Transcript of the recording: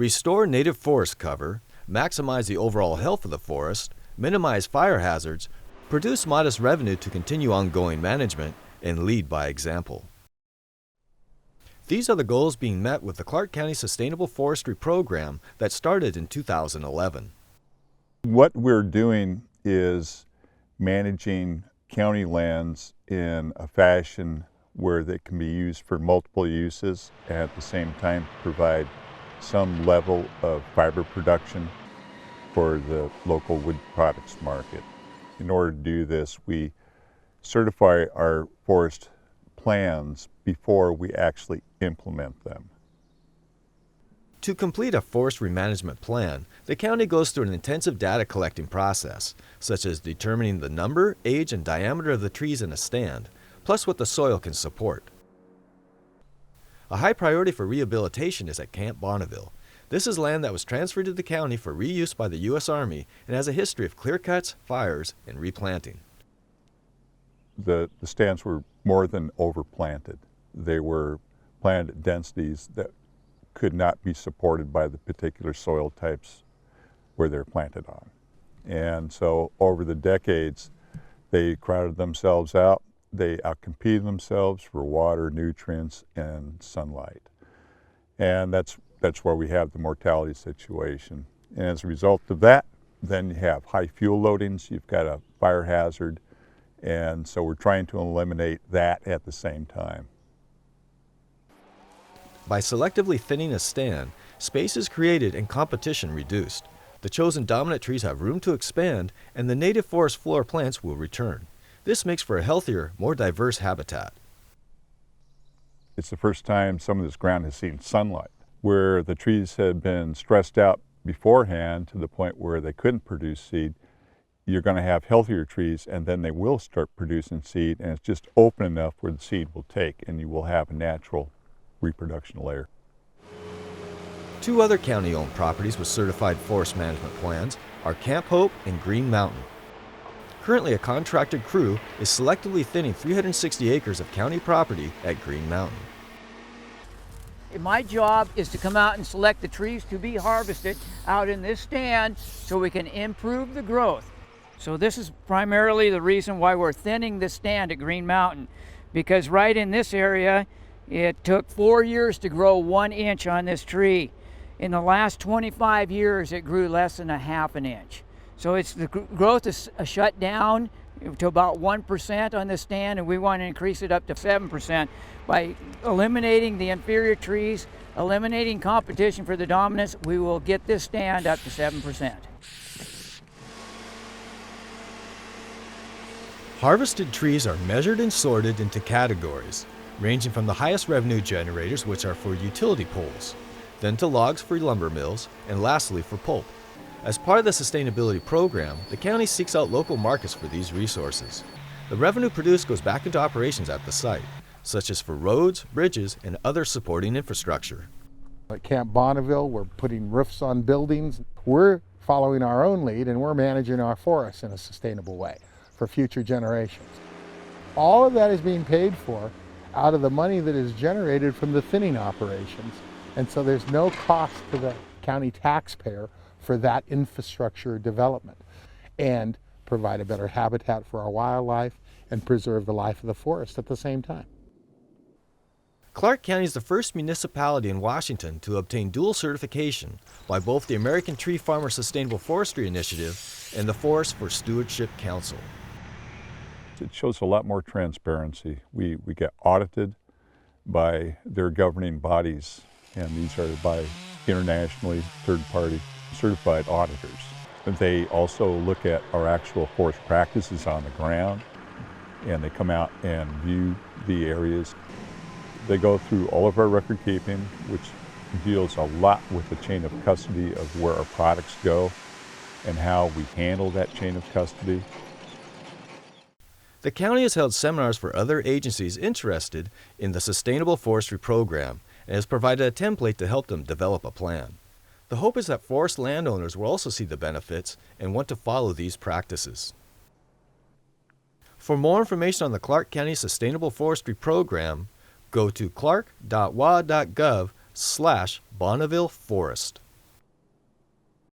restore native forest cover, maximize the overall health of the forest, minimize fire hazards, produce modest revenue to continue ongoing management, and lead by example. These are the goals being met with the Clark County Sustainable Forestry Program that started in 2011. What we're doing is managing county lands in a fashion where they can be used for multiple uses and at the same time provide some level of fiber production for the local wood products market. In order to do this, we certify our forest plans before we actually implement them. To complete a forestry management plan, the county goes through an intensive data collecting process, such as determining the number, age, and diameter of the trees in a stand, plus what the soil can support. A high priority for rehabilitation is at Camp Bonneville. This is land that was transferred to the county for reuse by the U.S. Army and has a history of clear cuts, fires, and replanting. The stands were more than overplanted. They were planted at densities that could not be supported by the particular soil types where they're planted on. And so over the decades, they crowded themselves out. They outcompeted themselves for water, nutrients, and sunlight. And that's where we have the mortality situation. And as a result of that, then you have high fuel loadings, you've got a fire hazard, and so we're trying to eliminate that at the same time. By selectively thinning a stand, space is created and competition reduced. The chosen dominant trees have room to expand, and the native forest floor plants will return. This makes for a healthier, more diverse habitat. It's the first time some of this ground has seen sunlight, where the trees had been stressed out beforehand to the point where they couldn't produce seed. You're going to have healthier trees, and then they will start producing seed, and it's just open enough where the seed will take, and you will have a natural reproduction layer. 2 other county-owned properties with certified forest management plans are Camp Hope and Green Mountain. Currently, a contracted crew is selectively thinning 360 acres of county property at Green Mountain. My job is to come out and select the trees to be harvested out in this stand so we can improve the growth. So this is primarily the reason why we're thinning this stand at Green Mountain, because right in this area, it took 4 years to grow 1 inch on this tree. In the last 25 years, it grew less than ½ an inch. So the growth is shut down to about 1% on this stand, and we want to increase it up to 7%. By eliminating the inferior trees, eliminating competition for the dominance, we will get this stand up to 7%. Harvested trees are measured and sorted into categories, ranging from the highest revenue generators, which are for utility poles, then to logs for lumber mills, and lastly for pulp. As part of the sustainability program, the county seeks out local markets for these resources. The revenue produced goes back into operations at the site, such as for roads, bridges, and other supporting infrastructure. At Camp Bonneville, we're putting roofs on buildings. We're following our own lead, and we're managing our forests in a sustainable way for future generations. All of that is being paid for out of the money that is generated from the thinning operations, and so there's no cost to the county taxpayer for that infrastructure development, and provide a better habitat for our wildlife and preserve the life of the forest at the same time. Clark County is the first municipality in Washington to obtain dual certification by both the American Tree Farmer Sustainable Forestry Initiative and the Forest for Stewardship Council. It shows a lot more transparency. We get audited by their governing bodies, and these are by internationally third-party certified auditors. They also look at our actual forest practices on the ground, and they come out and view the areas. They go through all of our record keeping, which deals a lot with the chain of custody of where our products go and how we handle that chain of custody. The county has held seminars for other agencies interested in the Sustainable Forestry Program and has provided a template to help them develop a plan. The hope is that forest landowners will also see the benefits and want to follow these practices. For more information on the Clark County Sustainable Forestry Program, go to clark.wa.gov/Bonneville Forest.